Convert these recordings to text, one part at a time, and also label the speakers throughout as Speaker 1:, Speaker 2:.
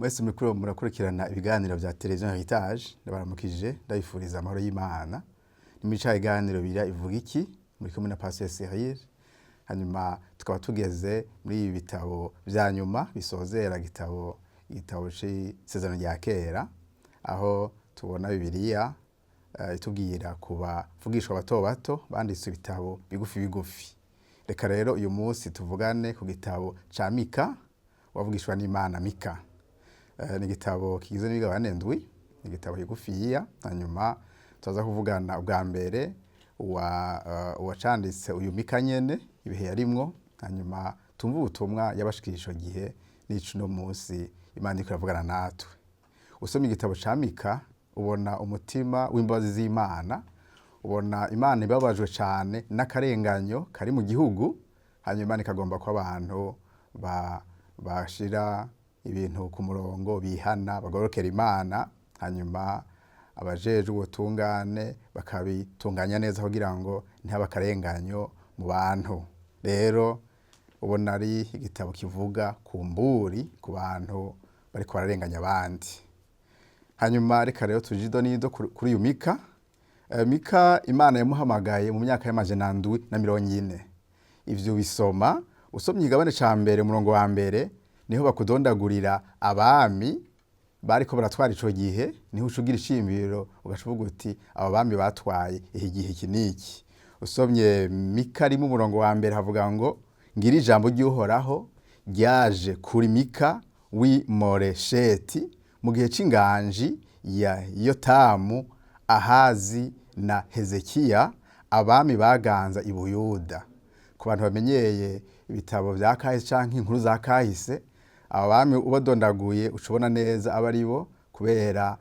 Speaker 1: Mwese murakurikirana ibiganiro vya televiziyo Heritage, ndabaramukije ndabifuriza amahoro y'Imana. Nimica iganiro bira ivuga iki muri kumwe na Pasteur Cyril. Hanyuma tukaba tugeze muri ibi bitabo vya nyuma bisozera igitabo c'isezerano rya kera, aho tubona Bibiliya itubwira kuba vugishwa bato bato banditse ibitabo bigufi bigufi. Reka rero uyu munsi tuvugane ku gitabo ca Mika, wavugishwa n'Imana Mika. Ni igitabo kigizwe n'imigabane ndwi, ni igitabo kigufiya. Hanyuma tuza kuvugana ubwa mbere uwacanditse uyu Mika nyene, ibihe yarimwo, hanyuma tumve ubutumwa yabashikirije gihe n'icuno munsi Imana iriko iravugana natwe. Usomye igitabo ca Mika ubona umutima w'imbabazi z'Imana, ubona Imana ibabajwe cane n'akarenganyo kari mu gihugu, hanyuma Imana ikagomba ko abantu bashira ibintu ku murongo, bihana, bagorokera Imana, hanyuma abajejwe ubutungane bakabitunganya neza kugira ngo ntihaba akarenganyo mu bantu. Rero ubona ari igitabo kivuga ku mburi ku bantu bariko bararenganya abandi. Hanyuma reka rero tuje nido kuri uyu Mika. Mika Imana yamuhamagaye mu myaka y'740. Ivyo bisoma usomye igabane ca mbere umurongo wa mbere, niho bakudondagurira abami bariko baratwara ico gihe, niho ucugira icimbiro ugashuvuga uti aba bami batwaye iki gihe iki niki. Usomye Mika rimwe umurongo wa mbere havuga ngo ngira ijambo ry'Uhoraho ryaje kuri Mika w'i Moresheti mu gihe c'inganji ya Yotamu, Ahazi na Hezekiya, abami baganza i Buyuda. Ku bantu bamenyeye ibitabo vya kahise canke inkuru za kahise, aba bami ubadondaguye ucubona neza abaribo, kubera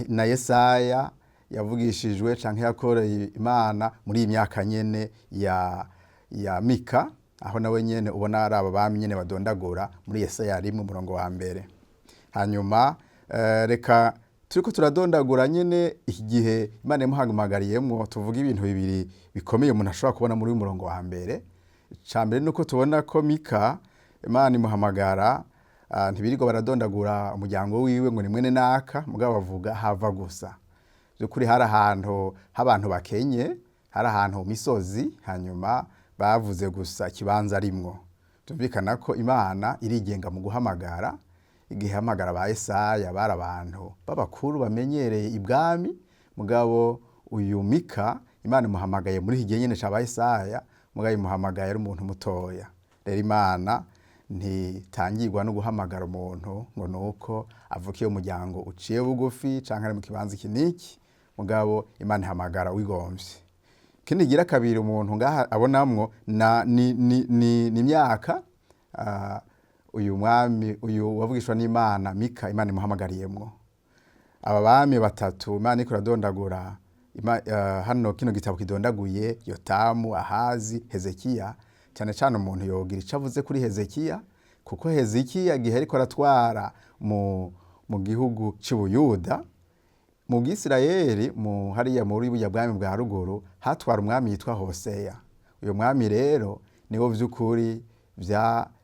Speaker 1: na Yesaya yavugishijwe canke yakoreye Imana muri iyi myaka nyene ya Mika, aho nawe nyene ubona ari aba bami nyene badondagura muri Yesaya rimwe umurongo wa mbere. Hanyuma reka turiko turadondagura nyene iki gihe Imana yamuhamagariyemwo, tuvuga ibintu bibiri bikomeye umuntu ashobora kubona muri uyu murongo wa mbere. Ca mbere nuko tubona ko Mika Imana imuhamagara, ntibirirwa baradondagura umuryango wiwe ngo ni mwene naka, mugabo bavuga hava gusa. Vyukuri hari ahantu h'abantu bakenye, hari ahantu mu misozi, hanyuma bavuze gusa ikibanza arimwo. Tumvikana ko Imana irigenga mu guhamagara. Igihe hamagara ba Yesaya bari abantu b'abakuru bamenyereye ibwami, mugabo uyu Mika Imana imuhamagaye muri iki gihe nyene ca ba Yesaya, mugabo imuhamagaye ari umuntu mutoya. Rero Imana ntitangirwa no guhamagara umuntu ngo nuko avukiye umuryango uciye bugufi canke ari mu kibanza iki niki, mugabo Imana ihamagara wigomvye. Kindi gira kabiri umuntu ngaha abonamwo ni imyaka uyu mwami uyu wavugishwa n'Imana Mika Imana imuhamagariyemwo. Aba bami batatu Imana iriko iradondagura, hano kino gitabo kidondaguye Yotamu, Ahazi, Hezekiya. Cyane cyane umuntu yogira ico avuze kuri Hezekiya, kuko Hezekiya gihe ariko aratwara mu gihugu c'Ubuyuda, mu Bwisirayeli, hariya muri burya bwami bwa ruguru hatwara umwami yitwa Hoseya. Uyo mwami rero niho vy'ukuri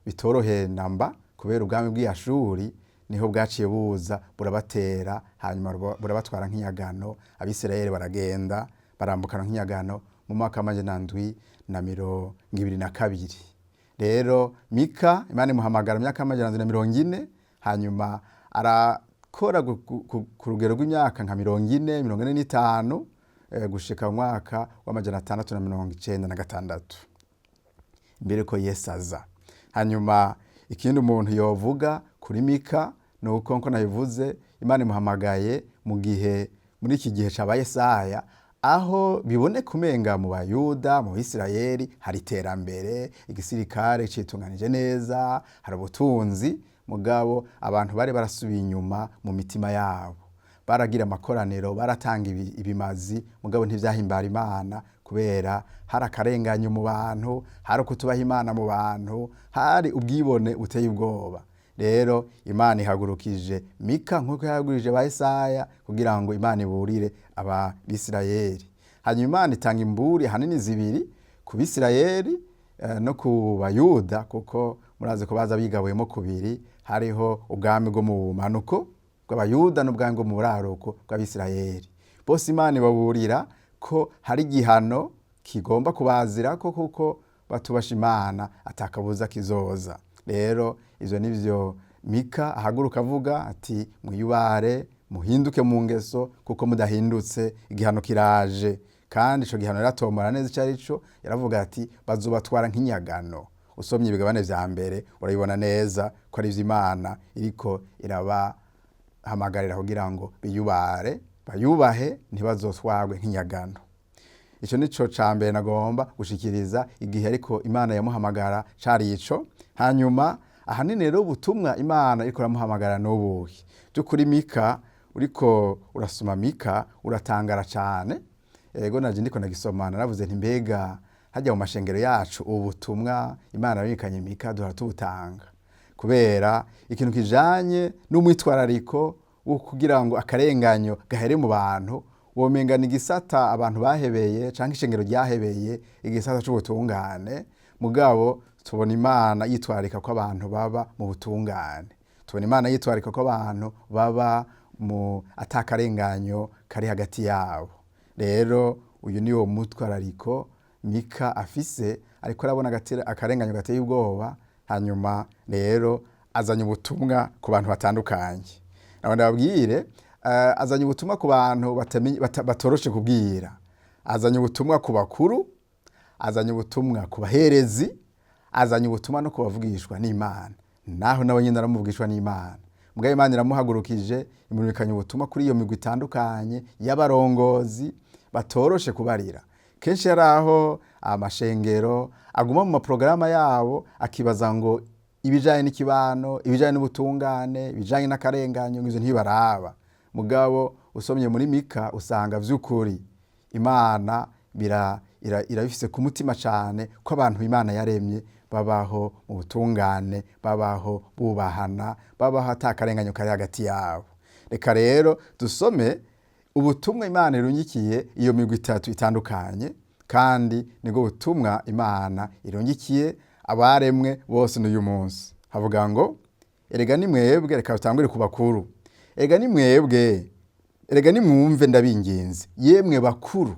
Speaker 1: bitoroheye namba, kubera ubwami bw'Ashuri niho bwaciye buza burabatera, hanyuma burabatwara nk'inyagano. Abisirayeli baragenda barambukana nk'inyagano mu mwaka w'722. Rero Mika Imana imuhamagara mu myaka y'740, hanyuma arakora ku rugero rw'imyaka nka 40, 45 gushika mu mwaka w'696 mbere ko Yesu aza. Hanyuma ikindi umuntu yovuga kuri Mika nuko nko nabivuze, Imana imuhamagaye muri iki gihe ca Yesaya, aho biboneka umenga mu Bayuda, mu Bisirayeli hari iterambere, igisirikare citunganije neza, hari ubutunzi, mugabo abantu bari barasubiye inyuma mu mitima yabo. Baragira amakoraniro, baratanga ibimazi, mugabo ntivyahimbara Imana, kubera hari akarenganyo mu bantu, hari kutubaha Imana mu bantu, hari ubwibone uteye ubwoba. Rero Imana ihagurukije Mika nkuko yahagurije ba Yesaya kugira ngo Imana iburire aba Bisirayeli. Hanyuma Imana itanga imburi hanini zibiri ku Bisirayeli no ku Bayuda, kuko murazi ko baza bigabuyemo kubiri, hariho ubwami bwo mu bumanuko bw'abayuda n'ubwami bwo mu buraruko bw'abisirayeli. Bose Imana ibaburira ko hari igihano kigomba kubazirako kuko batubasha Imana atakabuza kizoza. Rero ivyo nivyo Mika ahaguruka avuga ati mwiyubare muhinduke mu ngeso kuko mudahindutse igihano kiraje. Kandi ico gihano yaratomora neza ico arico, yaravuga ati bazobatwara nk'inyagano. Usomye ibigabane vya mbere urabibona neza ko ari Imana iriko irabahamagarira kugira ngo biyubare bayubahe ntibazotwarwe nk'inyagano. Ico nico ca mbere nagomba gushikiriza igihe ariko Imana yamuhamagara cari ico. Hanyuma ahanini rero ubutumwa Imana iriko iramuhamagara n'ubuhe. By'ukuri Mika uriko urasoma Mika uratangara cane. Ego naje ndiko nagisomana navuze nti mbega hajya mu mashengero yacu ubutumwa Imana yabikanye Mika duhora tubutanga. Kubera ikintu kijanye n'umwitwarariko wo kugira ngo akarenganyo gahere mu bantu womengana igisata abantu bahebeye canke ishengero ryahebeye igisata c'ubutungane. Mugabo tubona Imana yitwarika ko abantu baba mu butungane. Tubona Imana yitwarika ko abantu baba mu atakarenganyo kari hagati yabo. Rero uyu ni wo mutwarariko Mika afise, ariko arabona akarenganyo gateye ubwoba. Hanyuma rero azanye ubutumwa ku bantu batandukanye. Naho ndababwire azanye ubutumwa ku bantu batoroshe kubwira. Azanye ubutumwa ku bakuru, azanye ubutumwa ku baherezi, azanye ubutumwa no kubavugishwa n'Imana. Naho nawe nyine aramuvugishwa n'Imana. Mbwa Imana iramuhagurukije imurikanye ubutumwa kuri iyo migwi itandukanye y'abarongozi batoroshe kubarira. Kenshi yaraho amashengero aguma mu maprograma yabo akibaza ngo ibijanye n'ikibano, ibijanye n'ubutungane, ibijanye n'akarenganyo ngivyo ntibaraba. Mugabo usomye muri Mika usanga vy'ukuri Imana irabifise ku mutima cane ko abantu Imana yaremye babaho mu butungane, babaho bubahana, babaho atakarenganyo kari hagati yabo. Reka rero dusome ubutumwa Imana irungikiye iyo migwi itatu itandukanye, kandi nibwo butumwa Imana irungikiye abaremwe bose n'uyu munsi. Havuga ngo erega ni mwebwe, reka tutangure ku bakuru. Erega ni mwebwe, erega ni mwumve ndabinginze, yemwe bakuru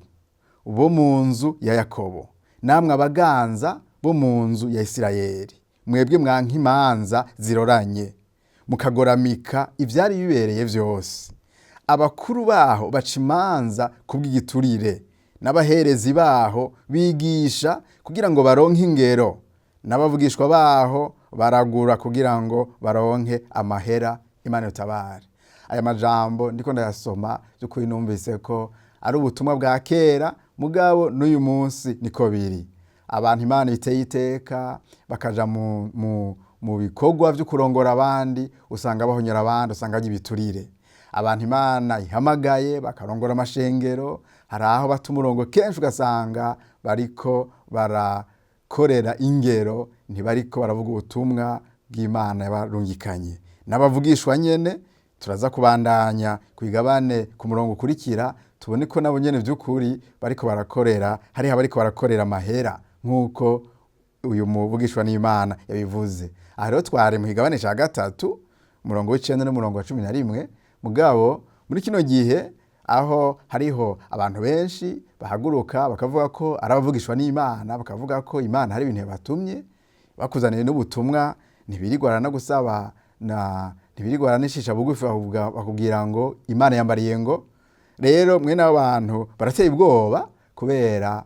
Speaker 1: bo mu nzu ya Yakobo, namwe abaganza bo mu nzu ya Isirayeli, mwebwe mwanka imanza ziroranye mukagoramika ivyari bibereye vyose. Abakuru baho baca imanza kubw'igiturire, n'abaherezi baho bigisha kugira ngo baronke ingero, n'abavugishwa baho baragura kugira ngo baronke amahera. Imana itabare. Aya majambo ndiko ndayasoma by'ukuri numvise ko ari ubutumwa bwa kera, mugabo n'uyu munsi niko biri. Abantu Imana iteye iteka bakaja mu bikorwa vyo kurongora abandi, usanga bahonyora abandi, usanga ibiturire. Abantu Imana ihamagaye bakarongora amashengero, hari aho bata umurongo kenshi ugasanga bariko barakorera ingero, ntibariko baravuga ubutumwa bw'Imana yabarungikanye. N'abavugishwa nyene turaza kubandanya kwigabane ku murongo ukurikira, tubone ko nabo nyene vy'ukuri bariko barakorera, hari abariko barakorera amahera nk'uko uyu muvugishwa n'Imana yabivuze. Aha rero twari mu kigabane ca gatatu umurongo w'9 n'umurongo wa 11. Mugabo muri kino gihe aho hariho abantu benshi bahaguruka bakavuga ko arabavugishwa n'Imana, bakavuga ko Imana hari ibintu yabatumye bakuzaniye n'ubutumwa, ntibirigwana no gusaba ntibirigwana n'ishisha bugufi, bakubwira ngo Imana yambariye ngo. Rero mwene abantu barateye ubwoba kubera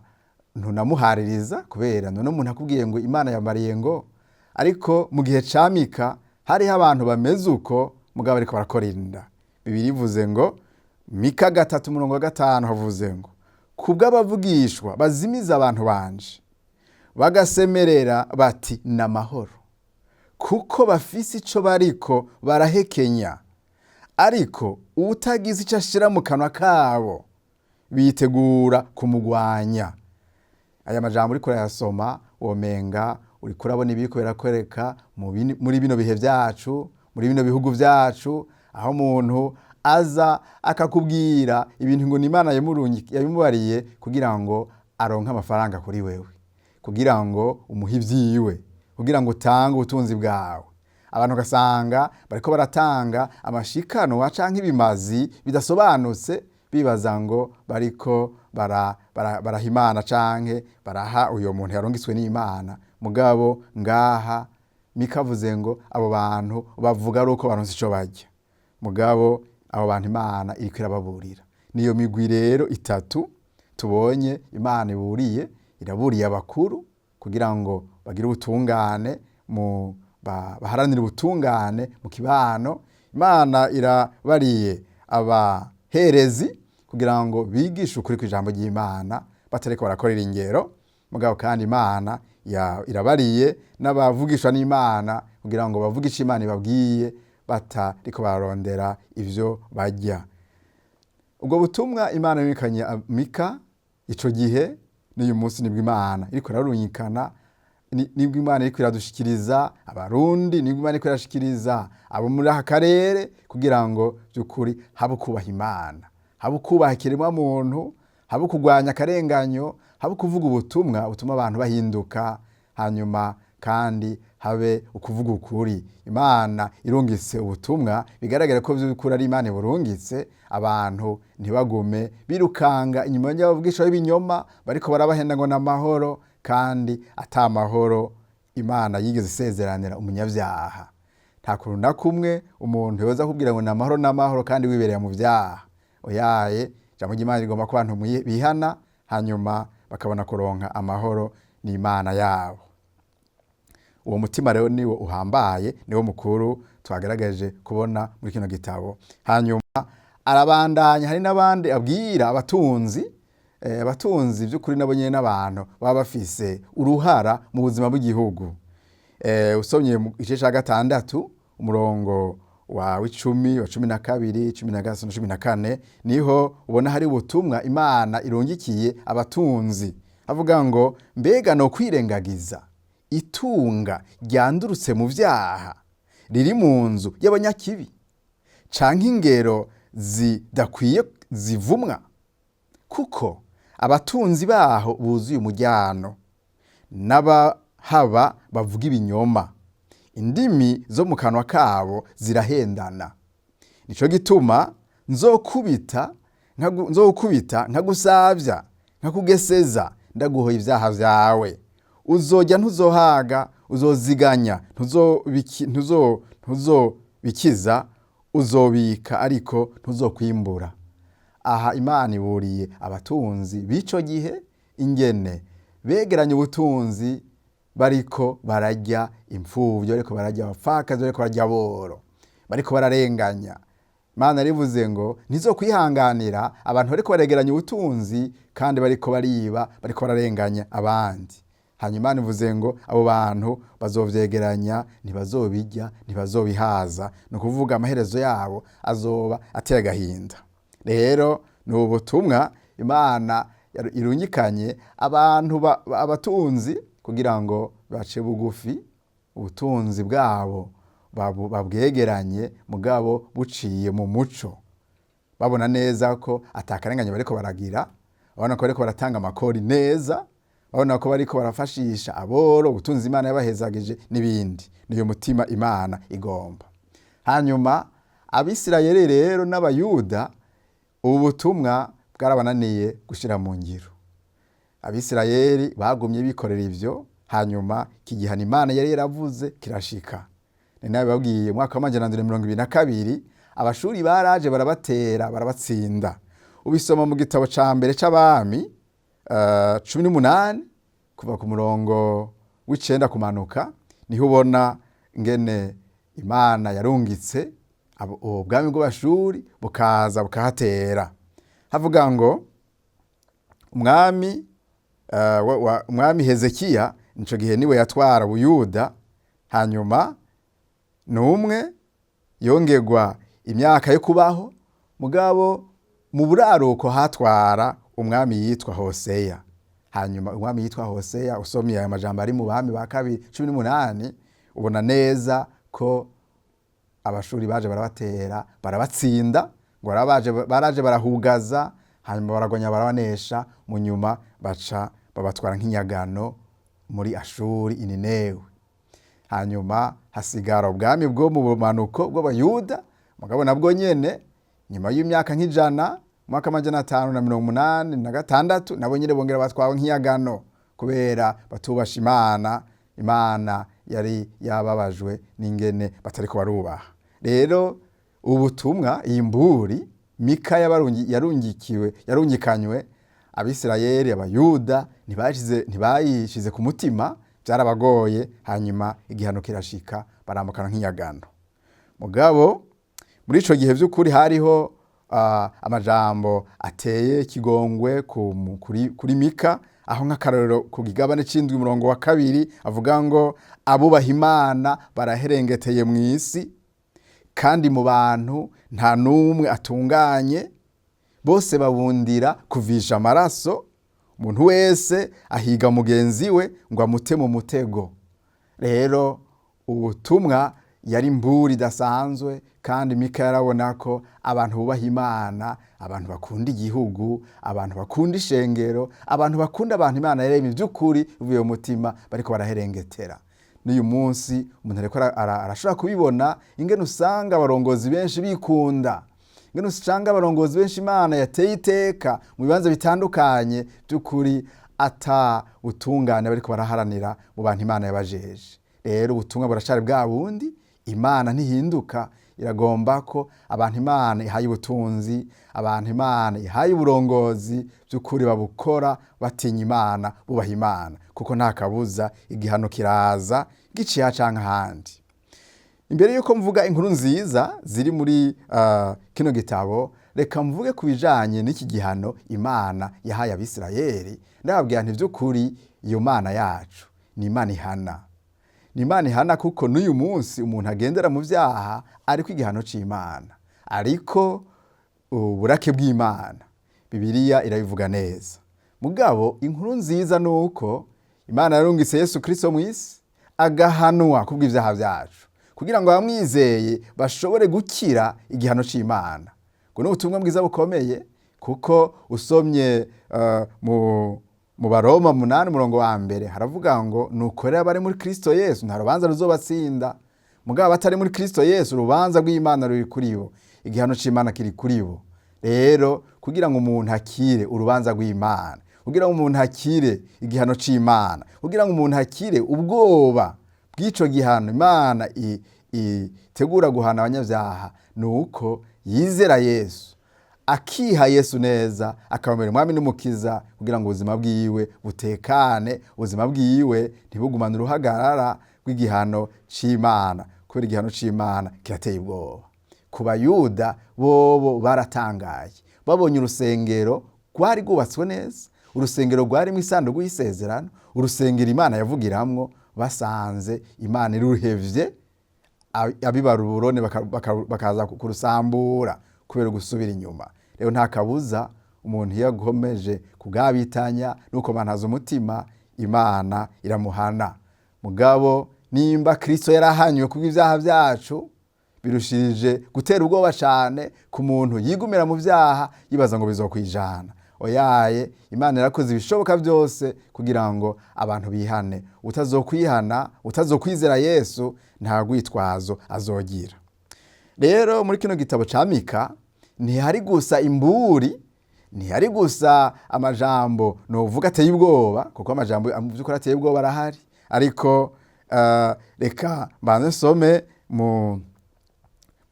Speaker 1: ntunamuhaririza, kubera none umuntu akubwiye ngo Imana yambariye ngo. Ariko mu gihe ca Mika hariho abantu bameze uko, mugabo ariko barakorinda. Bibiri ivuze ngo Mika 3:5 havuze ngo kubw'abavugishwa bazimiza abantu banje bagasemerera bati n'amahoro, kuko bafise ico bariko barahekenya, ariko utagize ico ashira mu kanwa kabo bitegura kumugwanya. Aya majambo uriko urayasoma womenga uriko urabona ibiriko birakwereka muri bino bihe vyacu, muri bino bihugu vyacu, aho umuntu aza akakubwira ibintu ngo n'Imana yabimubariye kugira ngo aronke amafaranga kuri wewe, kugira ngo umuhe ivyiwe, kugira ngo utange ubutunzi bwawe. abantu ugasanga bariko baratanga amashikanwa canke ibimazi bidasobanutse bibaza ngo bariko baraha Imana canke baraha uyo muntu yarungitswe n'Imana. Mugabo ngaha Mika avuze ngo abo bantu bavuga ari uko baronse ico barya. Mugabo abo bantu Imana iriko irababurira. Niyo migwi rero itatu tubonye Imana iburiye, iraburiye abakuru kugira ngo bagire ubutungane baharanire ubutungane mu kibano. Imana irabariye abaherezi kugira ngo bigishe ukuri kw'ijambo ry'Imana batariko barakorera ingero. Mugabo kandi Imana irabariye n'abavugishwa n'Imana kugira ngo bavugishe Imana ibabwiye batariko bararondera ivyo barya. Ubwo butumwa Imana yumvikanye Mika ico gihe n'uyu munsi nibwo Imana iriko irarunyikana, nibwo Imana iriko iradushikiriza abarundi, nibwo Imana iriko irashikiriza abo muri aka karere kugira ngo by'ukuri habe kubaha Imana, habe kubaha ikiremwa muntu, habe kugwanya akarenganyo, habe kuvuga ubutumwa abantu bahinduka, hanyuma kandi habe ukuvuga ukuri. Imana irungitse ubutumwa bigaragara ko by'ukuri ari Imana burungitse, abantu ntibagume birukanga inyuma y'abavugisha b'ibinyoma bariko barabahenda ngo n'amahoro, kandi ata mahoro Imana yigeze isezeranira umunyavyaha. Nta kuntu na kumwe umuntu yoza kubwira ngo n'amahoro kandi wibereye mu vyaha. Oyaye, ijambo ry'Imana rigomba ko abantu bihana hanyuma bakabona kuronka amahoro n'Imana yabo. Uwo mutima rero niwo uhambaye, niwo mukuru twagaragaje kubona muri kino gitabo. Hanyuma arabandanya, hari n'abandi abwira abatunzi by'ukuri nabo nyene n'abantu baba bafise uruhara mu buzima bw'igihugu. Usomye mu gice ca 6 umurongo wa 10, wa 12, 13, 14 niho ubona hari ubutumwa Imana irungikiye abatunzi. Avuga ngo mbega no kwirengagiza itunga ryandurutse mu vyaha riri mu nzu y'abanyakibi, canke ingero zidakwiye zivumwa, kuko abatunzi baho buzuye umujyano n'abahaba bavuga ibinyoma, indimi zo mu kanwa kabo zirahendana. Nico gituma nzokubita nkagusavya nkakugeseza ndaguhoye ivyaha vyawe. Uzojya ntuzohaga, uzoziganya ntuzobikiza, uzobika ariko ntuzokwimbura. Aha Imana iburiye abatunzi b'ico gihe ingene begeranye ubutunzi bariko bararya imfuvyo, bariko bararya abapfakazi, bariko bararya aboro, bariko bararenganya. Imana rivuze ngo ntizokwihanganira abantu bariko baregeranya ubutunzi kandi bariko bariba, bariko bararenganya abandi. Hanyuma Imana ivuze ngo abo bantu bazovyegeranya, ntibazobirya, ntibazobihaza. Ni ukuvuga amaherezo yabo azoba ateye agahinda. Rero ni ubutumwa Imana irunyikanye abatunzi kugira ngo bace bugufi ubutunzi bwabo babwegeranye, mugabo buciye mu muco, babona neza ko atakarenganya bariko baragira, babona ko bariko baratanga amakori neza, babona ko bariko barafashisha aboro, ubutunzi Imana yabahezagije n'ibindi. Niyo mutima Imana igomba. Hanyuma Abisirayeli rero n'Abayuda ubu butumwa bwarabananiye gushira mu ngiro. Abisirayeli bagumye bikorera ivyo, hanyuma kigihana Imana yari yaravuze kirashika. Ni nawe babwiye mwaka wa 1922 abashuri baraje barabatera barabatsinda. Ubisoma mu gitabo ca mbere c'Abami 18 kuva ku murongo w'9 kumanuka, niho ubona ngene Imana yarungitse ubwami bw'Abashuri bukaza bukahatera. Havuga ngo umwami Hezekiya nico gihe niwe yatwara Buyuda, hanyuma numwe yongerwa imyaka yo kubaho, mugabo mu buraruko hatwara umwami yitwa Hoseya. Hanyuma umwami yitwa Hoseya, usomye aya majambo ari mu Bami ba kabiri 18, ubona neza ko Abashuri baje barabatera barabatsinda, ngo baraje barahugaza, hanyuma baragonya barabanesha, mu nyuma baca babatwara nk'inyagano muri Ashuri i Ninewe. hanyuma hasigara ubwami bwo mu bumanuko bw'abayuda. Mugabo nabwo nyene nyuma y'imyaka nk'ijana, mwaka 586 nabo nyene bongera batwawe nk'iyagano kubera batubasha Imana. Imana yari yababajwe n'ingene batariko barubaha. Rero ubutumwa, iyi mburi Mika yarungikanywe Abisirayeli, Abayuda ntibayishize ku mutima, byarabagoye. Hanyuma igihano kirashika, barambukana nk'iyagano. Mugabo muri ico gihe vy'ukuri hariho amajambo ateye kigongwe kuri Mika, aho nk'akarorero ku gigabane c'indwi umurongo wa 2 avuga ngo abubaha Imana baraherengeteye mw'isi, kandi mu bantu nta n'umwe atunganye, bose babundira kuvisha amaraso, umuntu wese ahiga mugenzi we ngo amute mu mutego. Rero ubutumwa yari imburi idasanzwe, kandi Mika yarabona ko abantu bubaha Imana, abantu bakunda igihugu, abantu bakunda ishengero, abantu bakunda abantu Imana yaremye by'ukuri bivuye mu mutima, bariko baraherengetera. N'uyu munsi umuntu ariko arashobora kubibona ingene usanga abarongozi benshi bikunda, ingene usanga abarongozi benshi Imana yateye iteka mu bibanza bitandukanye, by'ukuri ata utungane bariko baraharanira mu bantu Imana yabajeje. Rero ubutumwa buracari bwa bundi, Imana ntihinduka, iragomba ko abantu Imana ihaye ubutunzi, abantu Imana ihaye uburongozi, by'ukuri babukora batinya Imana, bubaha Imana, kuko nta kabuza igihano kiraza giciye canke ahandi. Imbere yuko mvuga inkuru nziza ziri muri kino gitabo, reka mvuge ku bijanye n'iki gihano Imana yahaye Abisirayeli. Ndababwira nti by'ukuri iyo Mana yacu ni Imana ihana. Ni Imana ihana, kuko n'uyu munsi umuntu agendera mu vyaha ariko igihano c'Imana, ariko uburake bw'Imana Bibiliya irabivuga neza. Mugabo inkuru nziza nuko Imana yarungitse Yesu Kristo mw'isi agahanwa kubw'ivyaha vyacu, kugira ngo abamwizeye bashobore gukira igihano c'Imana. Ngo n'ubutumwa bwiza bukomeye, kuko usomye mu Baroma 8 umurongo wa 1 haravuga ngo nuko rero abari muri Kristo Yesu nta rubanza ruzobatsinda. Mugabo batari muri Kristo Yesu urubanza rw'Imana ruri kuri bo, igihano c'Imana kiri kuri bo. Rero kugira ngo umuntu akire urubanza rw'Imana, kugira ngo umuntu akire igihano c'Imana, kugira ngo umuntu akire ubwoba bw'ico gihano Imana itegura guhana abanyavyaha, nuko yizera Yesu, akiha Yesu neza, akabamera umwami n'umukiza, kugira ngo ubuzima bwiwe butekane, ubuzima bwiwe ntibugumane uruhagarara rw'igihano c'Imana, kubera igihano c'Imana kirateye ubwoba. Ku Bayuda bobo baratangaye, babonye urusengero rwari rwubatswe neza, urusengero rwarimwo isanduku y'isezerano, urusengero Imana yavugiramwo, basanze Imana iruhevye, abibarurone bakaza kurusambura kubera gusubira inyuma. Rero nta kabuza umuntu iyo agomeje kugabitanya nuko mantaza umutima, Imana iramuhana. Mugabo nimba Kristo yarahanywe kubw'ivyaha vyacu, birushirije gutera ubwoba cane ku muntu yigumira mu vyaha yibaza ngo bizokwijana. Oyaye, Imana yarakoze ibishoboka byose kugira ngo abantu bihane. Utazokwihana, utazokwizera Yesu, nta gwitwazo azogira. Rero muri kino gitabo ca Mika ntihari gusa imburi, ntihari gusa amajambo novuga ateye ubwoba, kuko amajambo by'ukuri ateye ubwoba arahari, ariko reka mbanze nsome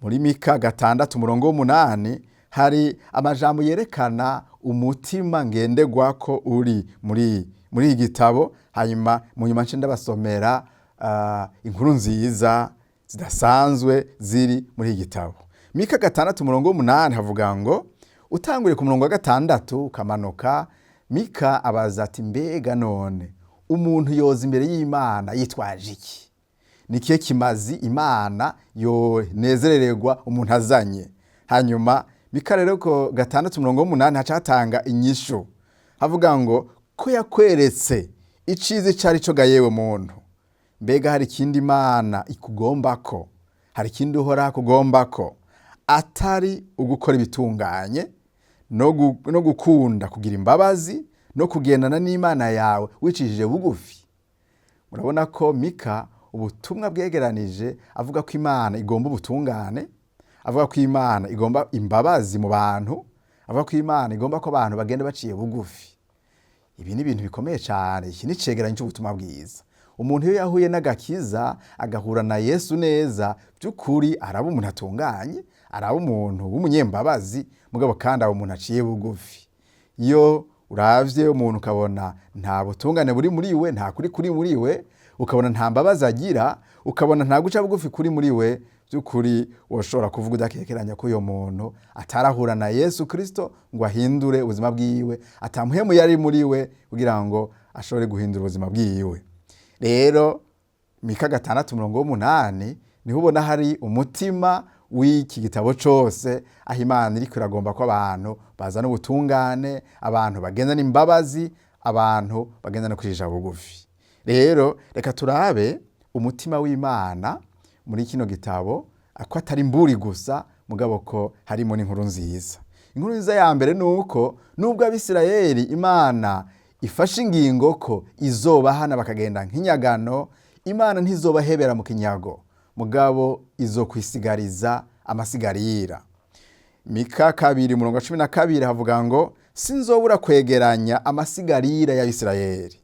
Speaker 1: muri Mika 6 umurongo w'8 hari amajambo yerekana umutima ngendegwako uri muri igitabo. Hanyuma mu nyuma nce ndabasomera inkuru nziza zidasanzwe ziri muri igitabo. Mika 6 umurongo w'8 havuga ngo, utangure ku murongo wa 6 ukamanuka, Mika abaza ati mbega none umuntu yoza imbere y'Imana yitwaje iki? Nikihe kimazi Imana yonezerererwa umuntu azanye? Hanyuma Mika rero ko 6 umurongo w'8 hacatanga inyishu, havuga ngo ko yakweretse icizi cari co gayewe muntu. Mbega hari ikindi Imana ikugombako, hari ikindi uhora kugombako atari ugukora ibitunganye no gukunda kugira imbabazi no kugendana n'Imana yawe wicishije bugufi? Murabona ko Mika ubutumwa bwegeranije avuga ko Imana igomba ubutungane, avuga ko Imana igomba imbabazi mu bantu, avuga ko Imana igomba ko abantu bagenda baciye bugufi. Ibi ni ibintu bikomeye cyane. Iki ni icegeranyo cy'ubutumwa bwiza. Umuntu iyo yahuye n'agakiza agahura na Yesu neza, by'ukuri araba umuntu atunganye, araba umuntu w'umunyembabazi, mugabo kandi aba umuntu aciye bugufi. Iyo uravye umuntu ukabona nta butungane buri muri we, nta kuri kuri muri we, ukabona nta mbabazi agira, ukabona nta guca bugufi kuri muri we, by'ukuri woshobora kuvuga udakekeranya ko uyo muntu atarahura na Yesu Kristo ngo ahindure ubuzima bwiwe, atamuhemu yari muri we kugira ngo ashobore guhindura ubuzima bwiwe. Rero Mika 6:8 niho ubona hari umutima w'iki gitabo cose, aho Imana iriko iragomba ko abantu bazana ubutungane, abantu bagendana imbabazi, abantu bagendana kujija bugufi. Rero reka turabe umutima w'Imana muri kino gitabo, ko atari imburi gusa, mugabo ko harimo n'inkuru nziza. Inkuru nziza ya mbere nuko nubwo Abisirayeli Imana ifashe ingingo ko izobahana bakagenda nk'inyagano, Imana ntizobahebera mu kinyago, mugabo izokwisigariza amasigarira. Mika 2:12 havuga ngo sinzobura kwegeranya amasigarira ya Isirayeli,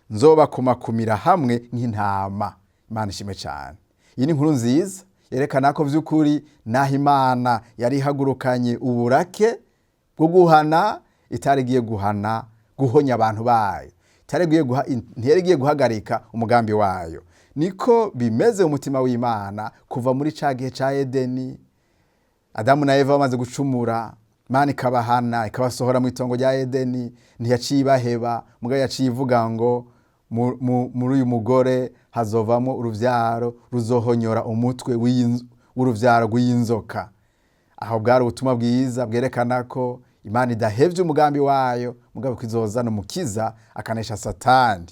Speaker 1: nzobakumakumira hamwe nk'intama. Imana ishime cyane. Iyi ni inkuru nziza yerekana ko vy'ukuri naho Imana yari ihagurukanye uburake bwo guhana, itarigiye guhana guhonya abantu bayo, ntiyarigiye guhagarika umugambi wayo. Niko bimeze umutima w'Imana kuva muri ca gihe ca Edeni, Adamu na Eva bamaze gucumura, Imana ikabahana, ikabasohora mu itongo rya Edeni, ntiyaciye ibaheba, mugabo yaciye ivuga ngo muri uyu mugore hazovamo uruvyaro ruzohonyora umutwe w'uruvyaro rw'inzoka. Aho bwari ubutumwa bwiza bwerekana ko Imana idahevye umugambi wayo, mugabo kwizozana umukiza akanesha Satani.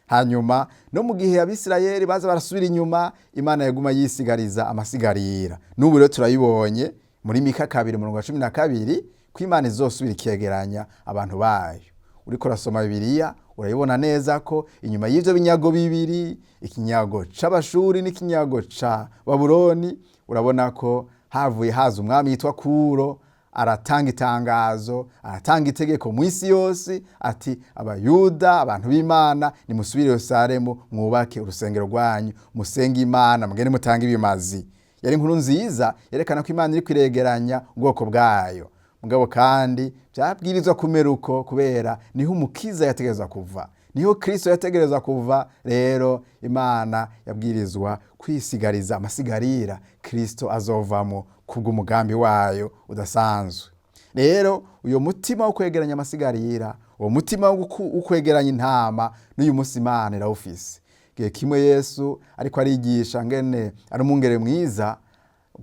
Speaker 1: Hanyuma no mu gihe Abisirayeli baza barasubira inyuma, Imana yaguma yisigariza amasigarira. N'ubu rero turayibonye muri Mika 2:12 ko Imana izosubira ikegeranya abantu bayo. Uriko urasoma Bibiliya urayibona neza ko inyuma y'ivyo binyago bibiri, ikinyago c'Abashuri n'ikinyago ca Babuloni, urabona ko havuye haza umwami yitwa Kuro, aratanga itangazo, aratanga itegeko mu isi yose ati Abayuda, abantu b'Imana, nimusubire Yerusalemu mwubake urusengero rwanyu, musenge Imana, mugende mutange ibimazi. Yari inkuru nziza yerekana ko Imana iri kwiregeranya ubwoko bwayo. Mugabo kandi byabwirizwa kumera uko, kubera niho umukiza yategerezwa kuva, niho Kristo yategerezwa kuva. Rero Imana yabwirizwa kwisigariza amasigarira Kristo azovamo kubw'umugambi wayo udasanzwe. Rero uyo mutima wo kwegeranya amasigarira, uwo mutima wo kwegeranya intama, n'uyu munsi Imana irawufise. Gihe kimwe Yesu ariko arigisha ngene ari umwungere mwiza,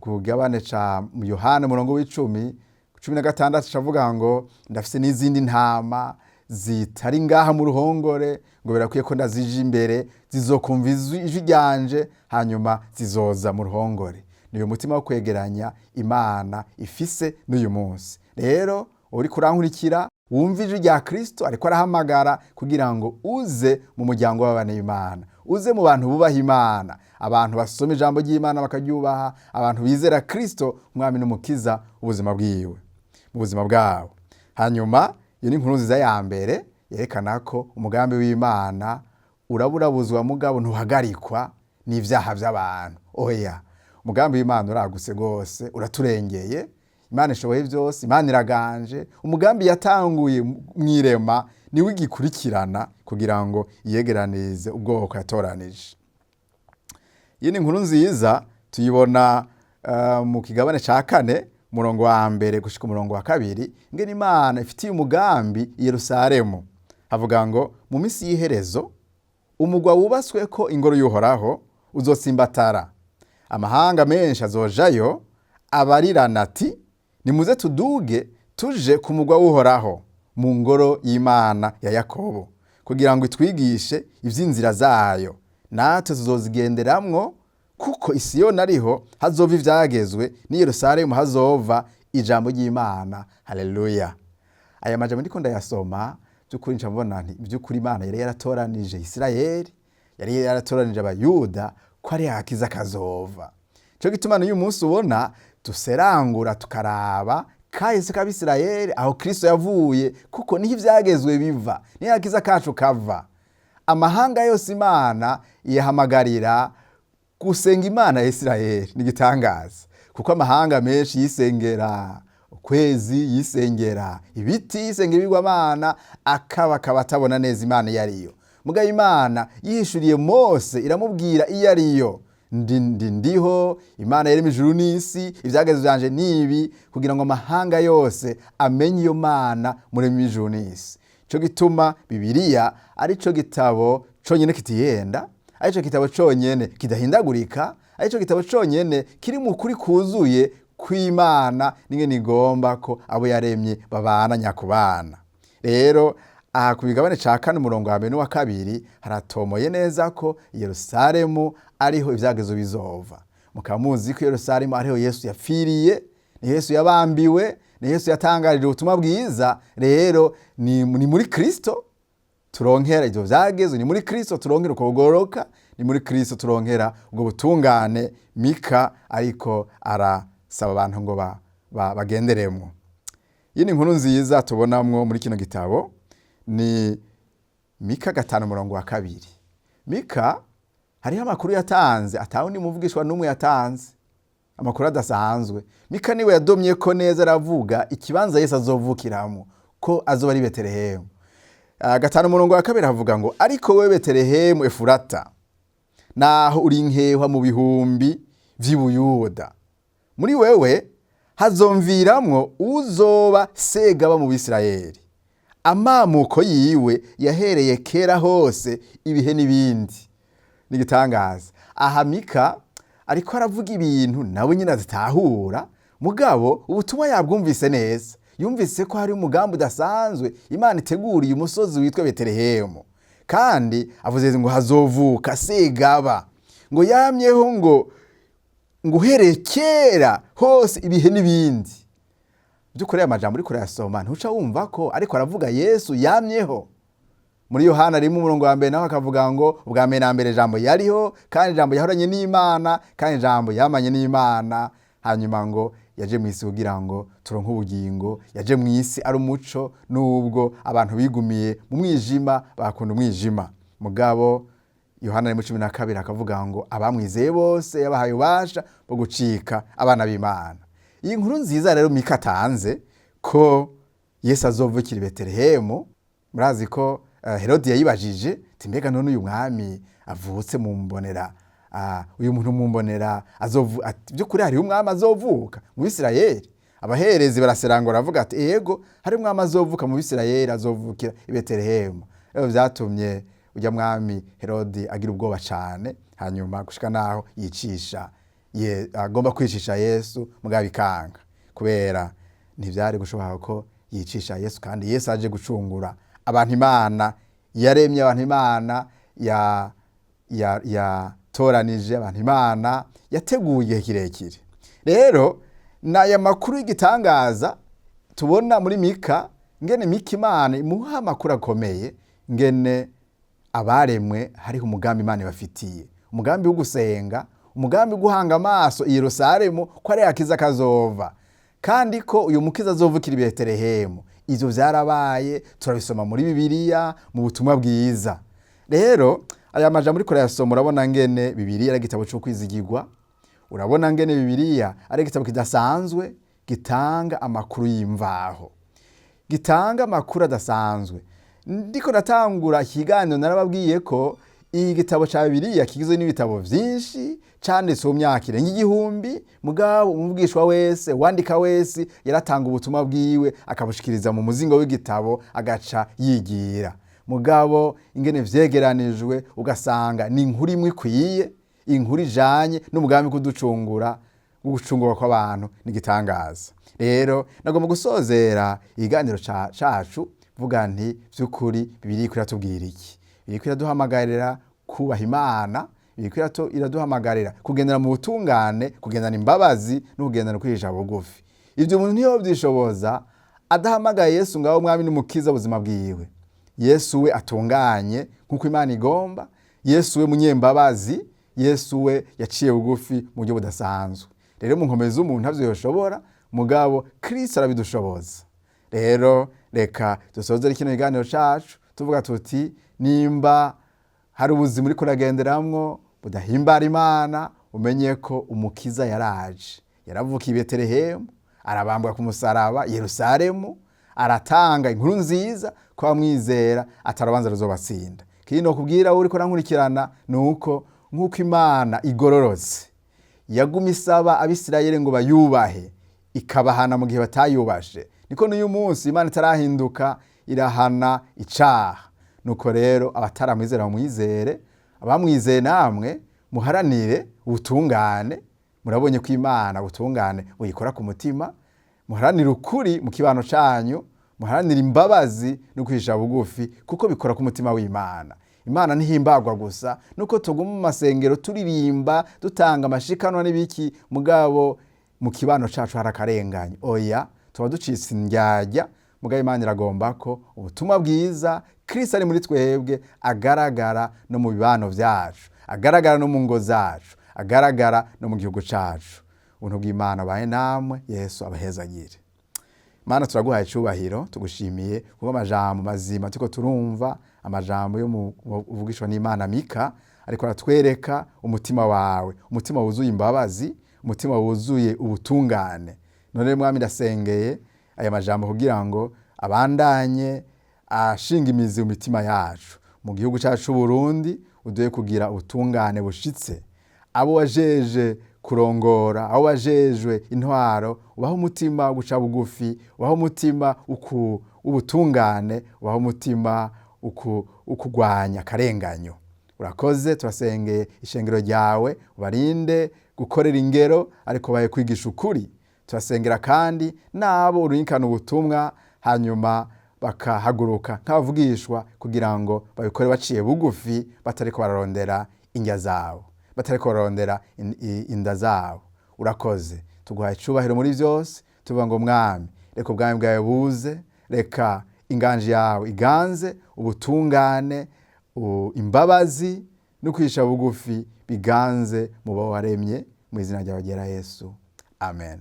Speaker 1: ku gabane ca Yohana 10:16 cavuga ngo ndafise n'izindi ntama zitari ngaha mu ruhongore, ngo birakwiye ko ndazije imbere, zizokumva ijwi ryanje, hanyuma zizoza mu ruhongore. Niyo mutima wo kwegeranya Imana ifise n'uyu munsi. Rero uri kurankurikira wumva ijwi rya Kristo ariko arahamagara kugira ngo uze mu muryango w'abana b'Imana, uze mu bantu bubaha Imana, abantu basoma ijambo ry'Imana bakaryubaha, abantu bizera Kristo umwami n'umukiza ubuzima bwiwe, mu buzima bwabo. Hanyuma iyo ni inkuru nziza ya mbere yerekana ko umugambi w'Imana uraburabuzwa, mugabo ntuhagarikwa n'ivyaha by'abantu. Oya, umugambi w'Imana uraguse gose, uraturengeye. Imana ishoboye byose, Imana iraganje. Umugambi yatanguye mw'irema ni wigikurikirana kugira ngo iyegeranize ubwoko yatoranije. Iyi ni inkuru nziza tuyibona mu kigabane ca 4 umurongo wa mbere gushika umurongo wa 2, ngene Imana ifitiye umugambi i Yerusalemu. Havuga ngo mu misi y'iherezo umugwa wubaswe ko ingoro y'Uhoraho uzotsimbatara, amahanga menshi azojayo abarirana ati nimuze tuduge tuje ku mugwa w'Uhoraho, mu ngoro y'Imana ya Yakobo, kugira ngo itwigishe ivy'inzira zayo, natwe tuzozigenderamwo, kuko i Siyoni ariho hazova ivyagezwe, ni Yerusalemu hazova ijambo ry'Imana. Haleluya. Aya majambo ndiko ndayasoma, by'ukuri ncambona nti by'ukuri Imana yari yaratoranije Isirayeli, yari yaratoranije abayuda ko ari hakiza kazova. Cyo gituma n'uyu munsi ubona duserangura tukaraba kahise k'Abisirayeli aho Kristo yavuye, kuko niho ivyagezwe biva, niho hakiza kacu kava. Amahanga yose Imana yahamagarira gusenga Imana ya Isirayeli. Nigitangaza, kuko amahanga menshi yisengera ukwezi, yisengera ibiti, yisengera ibigwamana, akaba atabona neza Imana iyo ariyo. Mugabo Imana yihishuriye Mose iramubwira iyo ariyo. Ndiho Imana yaremye ijuru n'isi, ivyagezwe vyanje nibi, kugira ngo amahanga yose amenye iyo Mana muremye ijuru n'isi. Cyo gituma Bibiliya ari cyo gitabo conyene kitihenda, ari cyo gitabo conyene kidahindagurika, ari cyo gitabo conyene kiri mu kuri kuzuye kw'Imana n'ingene igomba ko abo yaremye babana nyakubana. Rero aha ku bigabane ca 4 umurongo wa 1 n'uwa 2 haratomoye neza ko Yerusalemu ariho ivyagezwe bizova. Mukaba muzi ko Yerusalemu ariho Yesu yapfiriye, ni Yesu yabambiwe, ni Yesu yatangarije ubutumwa bwiza. Rero ni muri Kristo turonkera ivyo vyagezwe, ni muri Kristo turonkera ukugoroka, ni muri Kristo turonkera ubwo butungane Mika ariko arasaba abantu ngo bagenderemwo. Iyi ni inkuru nziza tubonamwo muri kino gitabo, ni Mika 5 umurongo wa 2. Mika hariho amakuru yatanze atawundi muvugishwa n'umwe yatanze, amakuru adasanzwe. Mika niwe yadomye ko neza aravuga ikibanza Yesu azovukiramo ko azoba ari Betelehemu. 5 umurongo wa 2 havuga ngo, ariko wewe Betelehemu Efurata, naho uri nkehwa mu bihumbi vy'Ibuyuda, muri wewe hazomviramwo uzoba segaba mu Bisirayeli. Amamuko yiwe yahereye kera hose, ibihe n'ibindi. Nigitangaza, aha Mika ariko aravuga ibintu nawe nyine azitahura, mugabo ubutumwa yabwumvise neza. Yumvise ko hari umugambi udasanzwe Imana iteguriye umusozi witwa Betelehemu, kandi avuze ngo hazovuka segaba, ngo yamyeho ngo uhereye kera hose, ibihe n'ibindi. Byukuri amajambo uri kurayasoma ntuca wumva ko ariko aravuga Yesu yamyeho. Muri Yohana 1 umurongo wa 2 naho akavuga ngo, ubwa mbere na mbere jambo yariho, kandi jambo yahoranye n'Imana, kandi jambo yamanye n'Imana, hanyuma ngo yaje mu isi kugira ngo turonke ubugingo. Yaje mu isi ari umuco, nubwo abantu bigumiye mu mwijima bakunda umwijima. Mugabo Yohana 12 akavuga ngo abamwizeye bose yabahaye ubasha bwo gucika abana b'Imana. Iyi nkuru nziza rero Mika atanze ko Yesu azovukira i Betelehemu. Murazi ko Herodi yayibajije ati, mbega none uyu mwami avutse mu mbonera, uyu muntu mu mbonera azovuka, byukuri hari umwami azovuka mu Bisirayeli? Abaherezi baraserangura bavuga ati, yego hari umwami azovuka mu Bisirayeli, azovukira i Betelehemu. Rero vyatumye ujya mwami Herodi agira ubwoba cyane, hanyuma gushika naho yicisha agomba kwicisha Yesu, mugabo bikanga, kubera ntivyari gushoboka ko yicisha Yesu, kandi Yesu aje gucungura abantu Imana yaremye, abantu Imana yatoranije, abantu Imana yateguye igihe kirekire. Rero naya makuru y'igitangaza tubona muri Mika, ngene Mika Imana imuha amakuru akomeye, ngene abaremwe hariho umugambi Imana bafitiye, umugambi wo gusenga, umugambi guhanga amaso i Yerusalemu ko ari hakiza kazova, kandi ko uyu mukiza azovukira i Betelehemu. Ivyo vyarabaye, turabisoma muri Bibiliya mu butumwa bwiza. Rero aya majambo muri kurayasoma, urabona ngene Bibiliya ari igitabo cyo kwizigirwa, urabona ngene Bibiliya ari igitabo kidasanzwe, gitanga amakuru y'imvaho, gitanga amakuru adasanzwe. Ndiko natangura ikiganiro narababwiye ko iyi gitabo ca Bibiliya kigizwe n'ibitabo vyinshi canditse mu myaka irenga 1000, mugabo umuvugishwa wese, wandika wese yaratanga ubutumwa bwiwe akabushikiriza mu muzingo w'igitabo, agaca yigira. Mugabo ingene vyegeranijwe ugasanga ni inkuru imwe ikwiye, inkuru ijanye n'umugambi kuducungura, gucungurwa kw'abantu, nigitangaza. Rero nagomba gusozera ikiganiro cacu vuga nti, vy'ukuri Bibiliya iratubwira iki? Bibiliya iraduhamagarira kubaha Imana, Bibiliya iraduhamagarira kugendera mu butungane, kugendana imbabazi, no kugendana kwihisha bugufi. Ivyo umuntu niyo vyishoboza adahamagaye Yesu ngaho mwami n'umukiza ubuzima bwiwe. Yesu we atunganye nkuko Imana igomba, Yesu we munyembabazi, Yesu we yaciye bugufi mu buryo budasanzwe. Rero mu nkomezi z'umuntu ntavyo yoshobora, mugabo Kristo arabidushoboza. Rero reka dusozere kino kiganiro cacu tuvuga tuti nimba hari ubuzima uriko uragenderamwo budahimbara Imana, umenye ko umukiza yaraje. Yaravukiye i Betelehemu, arabambwa ku musaraba Yerusalemu, aratanga inkuru nziza ko abamwizera atarubanza ruzobatsinda. Kindi nokubwira uriko urankurikirana nuko nk'uko Imana igororotse yaguma isaba Abisirayeli ngo bayubahe, ikabahana mu gihe batayubashe, niko n'uyu munsi Imana itarahinduka irahana icaha. Nuko rero abataramwizera bamwizere, abamwizeye namwe muharanire ubutungane. Murabonye ko Imana ubutungane uyikora ku mutima. Muharanire ukuri mu kibano canyu, muharanire imbabazi no kwisha bugufi, kuko bikora ku mutima w'Imana. Imana ntihimbagwa gusa nuko tuguma mu masengero turirimba dutanga amashikanwa n'ibiki, mugabo mu kibano cacu harakarenganye. Oya, tuba ducitse indyarya, mugabo Imana iragomba ko ubutumwa bwiza Kristo ari muri twebwe agaragara no mu bibano vyacu, agaragara no mu ngo zacu, agaragara no mu gihugu cacu. Ubuntu bw'Imana bahe namwe, Yesu abahezagire. Mana turaguhaye icubahiro, tugushimiye kuko amajambo mazima tuko turumva, amajambo yo uvugishwa n'Imana Mika, ariko aratwereka umutima wawe, umutima wuzuye imbabazi, umutima wuzuye ubutungane. None Mwami ndasengeye aya majambo kugira ngo abandanye ashinga imizi mu mitima yacu. Mu gihugu cacu c'u Burundi uduhe kugira ubutungane bushitse. Abo wajeje kurongora, abo wajejwe intwaro, ubaho umutima wo guca bugufi, ubaho umutima ubutungane, ubaho umutima ukugwanya akarenganyo. Urakoze, turasengeye ishengero ryawe, ubarinde gukorera ingero ariko baye kwigisha ukuri. Turasengera kandi nabo urinkana ubutumwa hanyuma bakahaguruka nk'abavugishwa kugira ngo babikore baciye bugufi, batariko bararondera indya zabo, batariko bararondera inda zabo. Urakoze, tuguhaye icubahiro muri vyose, tuvuga ngo Mwami, reka ubwami bwawe buze, reka inganji yawe iganze, ubutungane, imbabazi no kwisha bugufi biganze mu bo waremye, mu izina ryawe ryera Yesu. Amen.